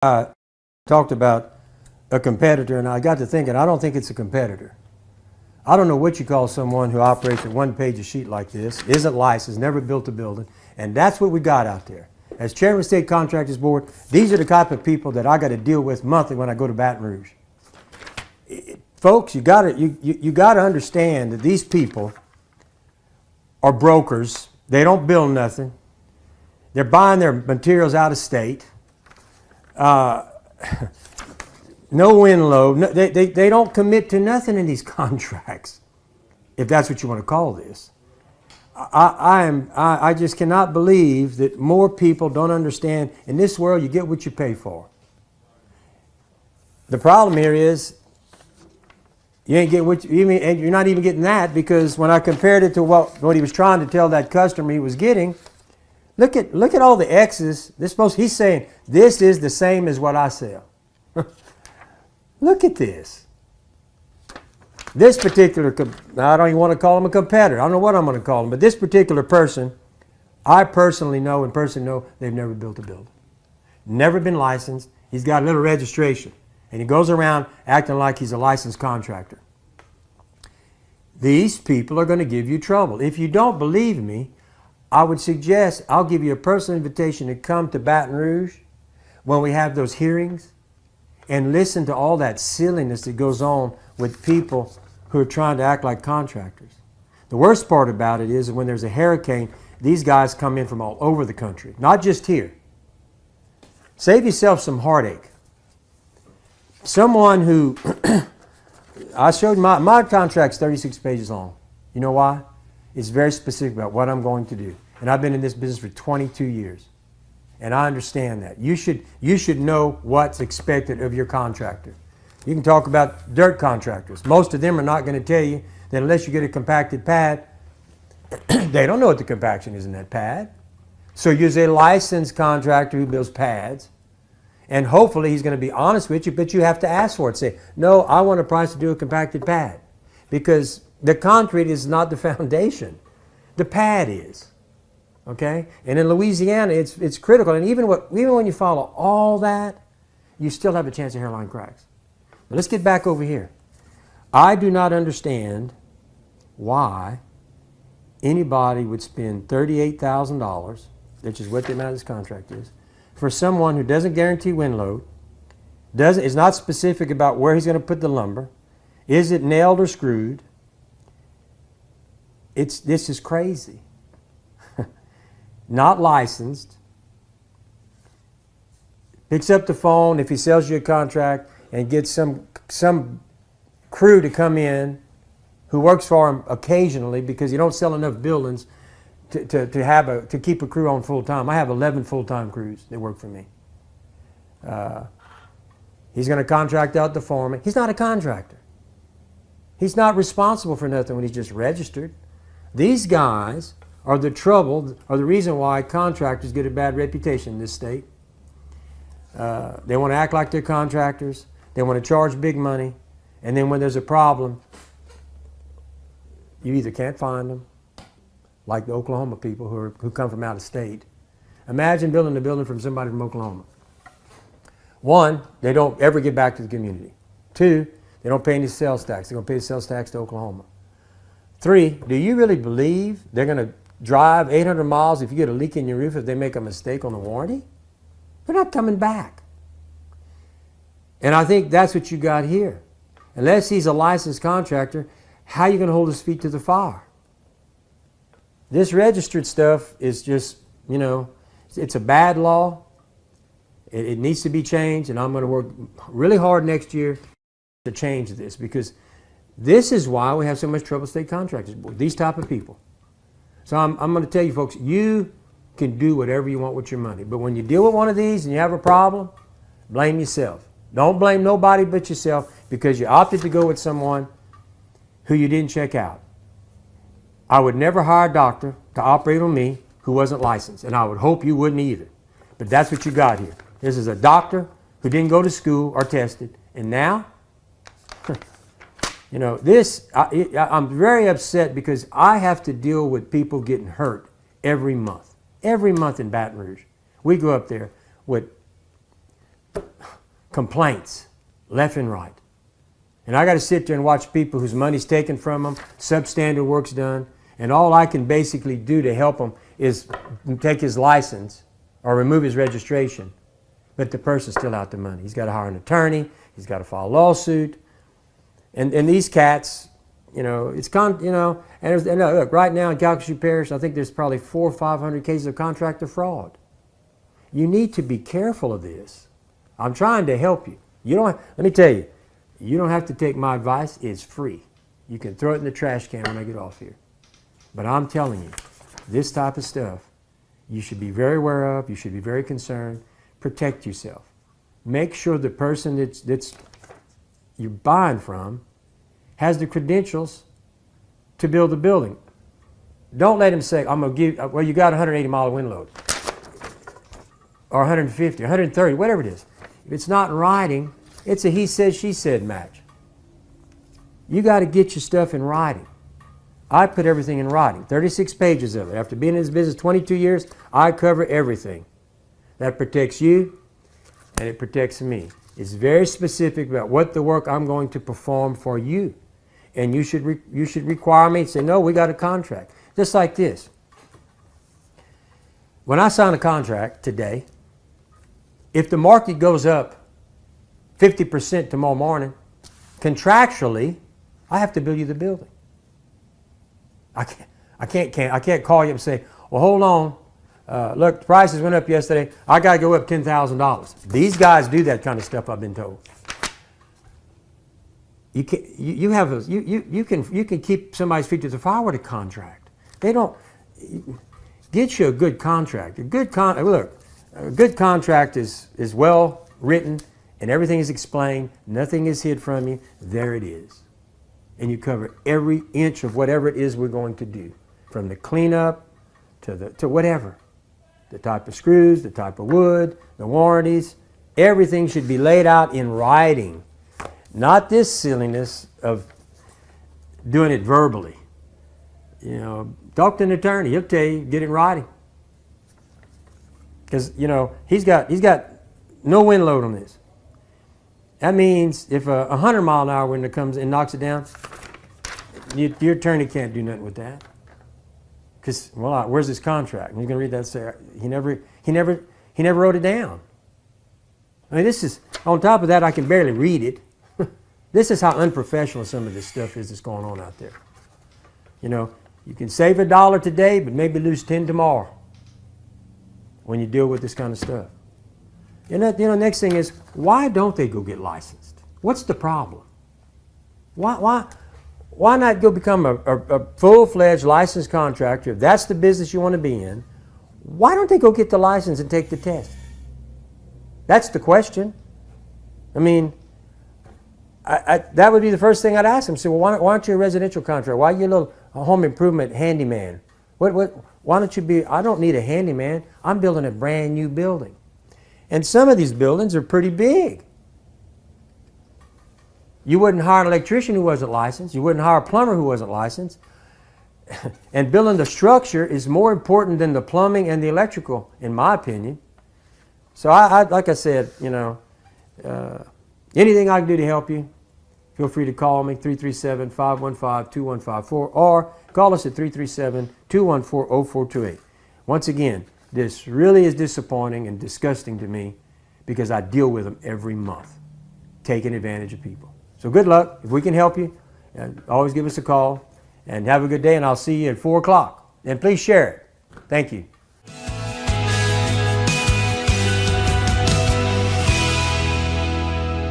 I talked about a competitor, and I got to thinking, I don't think it's a competitor. I don't know what you call someone who operates a one-page sheet like this, isn't licensed, never built a building, and that's what we got out there. As chairman of the State Contractors Board, these are the type of people that I got to deal with monthly when I go to Baton Rouge. Folks, you got to understand that these people are brokers. They don't build nothing. They're buying their materials out of state. No wind load. No, they don't commit to nothing in these contracts, if that's what you want to call this. I just cannot believe that more people don't understand. In this world, you get what you pay for. The problem here is you ain't get what and you're not even getting that, because when I compared it to what he was trying to tell that customer he was getting, look at all the X's. He's saying this is the same as what I sell. Look at this. This particular, I don't even want to call him a competitor. I don't know what I'm going to call him, but this particular person, I personally know they've never built a building. Never been licensed. He's got a little registration, and he goes around acting like he's a licensed contractor. These people are going to give you trouble. If you don't believe me, I would suggest I'll give you a personal invitation to come to Baton Rouge when we have those hearings and listen to all that silliness that goes on with people who are trying to act like contractors. The worst part about it is that when there's a hurricane, these guys come in from all over the country, not just here. Save yourself some heartache. Someone who, I showed my contract's 36 pages long. You know why? It's very specific about what I'm going to do. And I've been in this business for 22 years. And I understand that. You should know what's expected of your contractor. You can talk about dirt contractors. Most of them are not going to tell you that unless you get a compacted pad, they don't know what the compaction is in that pad. So use a licensed contractor who builds pads. And hopefully he's going to be honest with you, but you have to ask for it. Say, no, I want a price to do a compacted pad. Because the concrete is not the foundation. The pad is. Okay? And in Louisiana, it's critical. And even when you follow all that, you still have a chance of hairline cracks. But let's get back over here. I do not understand why anybody would spend $38,000, which is what the amount of this contract is, for someone who doesn't guarantee wind load, is not specific about where he's going to put the lumber, is it nailed or screwed. This is crazy. Not licensed, picks up the phone if he sells you a contract and gets some crew to come in who works for him occasionally, because you don't sell enough buildings to keep a crew on full time. I have 11 full-time crews that work for me. He's going to contract out the foreman. He's not a contractor. He's not responsible for nothing when he's just registered. These guys are the reason why contractors get a bad reputation in this state. They want to act like they're contractors. They want to charge big money. And then when there's a problem, you either can't find them, like the Oklahoma people who come from out of state. Imagine building a building from somebody from Oklahoma. One, they don't ever get back to the community. Two, they don't pay any sales tax. They're going to pay the sales tax to Oklahoma. Three, do you really believe they're going to drive 800 miles if you get a leak in your roof if they make a mistake on the warranty? They're not coming back. And I think that's what you got here. Unless he's a licensed contractor, how are you going to hold his feet to the fire? This registered stuff is just, it's a bad law. It needs to be changed, and I'm going to work really hard next year to change this, because this is why we have so much trouble with state contractors, these type of people. So I'm going to tell you folks, you can do whatever you want with your money. But when you deal with one of these and you have a problem, blame yourself. Don't blame nobody but yourself, because you opted to go with someone who you didn't check out. I would never hire a doctor to operate on me who wasn't licensed, and I would hope you wouldn't either. But that's what you got here. This is a doctor who didn't go to school or tested, and now, I'm very upset, because I have to deal with people getting hurt every month. Every month in Baton Rouge. We go up there with complaints left and right. And I got to sit there and watch people whose money's taken from them, substandard work's done, and all I can basically do to help them is take his license or remove his registration. But the person's still out the money. He's got to hire an attorney. He's got to file a lawsuit. And these cats, you know, and look, right now in Calcasieu Parish, I think there's probably 400 or 500 cases of contractor fraud. You need to be careful of this. I'm trying to help you. Let me tell you, you don't have to take my advice. It's free. You can throw it in the trash can when I get off here. But I'm telling you, this type of stuff, you should be very aware of. You should be very concerned. Protect yourself. Make sure the person that's you're buying from has the credentials to build the building. Don't let him say, I'm going to give, well, you got a 180-mile wind load, or 150, 130, whatever it is. If it's not in writing, it's a he said, she said match. You got to get your stuff in writing. I put everything in writing, 36 pages of it. After being in this business 22 years, I cover everything. That protects you, and it protects me. It's very specific about what the work I'm going to perform for you. And you should require me to say, no, we got a contract. Just like this. When I sign a contract today, if the market goes up 50% tomorrow morning, contractually, I have to build you the building. I can't call you and say, well, hold on. Look, the prices went up yesterday. I got to go up $10,000. These guys do that kind of stuff, I've been told. You can keep somebody's feet to the fire with a contract. They don't get you a good contract. A good contract is well written and everything is explained. Nothing is hid from you. There it is, and you cover every inch of whatever it is we're going to do, from the cleanup to whatever. The type of screws, the type of wood, the warranties, everything should be laid out in writing. Not this silliness of doing it verbally. You know, talk to an attorney. He'll tell you, get it in writing. Because, you know, he's got no wind load on this. That means if a 100-mile-an-hour wind comes and knocks it down, your attorney can't do nothing with that. Because, well, where's his contract? And you're going to read that and say, he never wrote it down. I mean, this is, on top of that, I can barely read it. This is how unprofessional some of this stuff is that's going on out there. You know, you can save $1 today, but maybe lose 10 tomorrow when you deal with this kind of stuff. And next thing is, why don't they go get licensed? What's the problem? Why not go become a full-fledged licensed contractor? If that's the business you want to be in, why don't they go get the license and take the test? That's the question. I mean, that would be the first thing I'd ask them. Say, well, why aren't you a residential contractor? Why are you a little home improvement handyman? Why don't you be, I don't need a handyman. I'm building a brand new building. And some of these buildings are pretty big. You wouldn't hire an electrician who wasn't licensed. You wouldn't hire a plumber who wasn't licensed. And building the structure is more important than the plumbing and the electrical, in my opinion. So I like I said, you know, anything I can do to help you, feel free to call me, 337-515-2154, or call us at 337-214-0428. Once again, this really is disappointing and disgusting to me because I deal with them every month, taking advantage of people. So good luck. If we can help you, always give us a call, and have a good day, and I'll see you at 4 o'clock. And please share it. Thank you.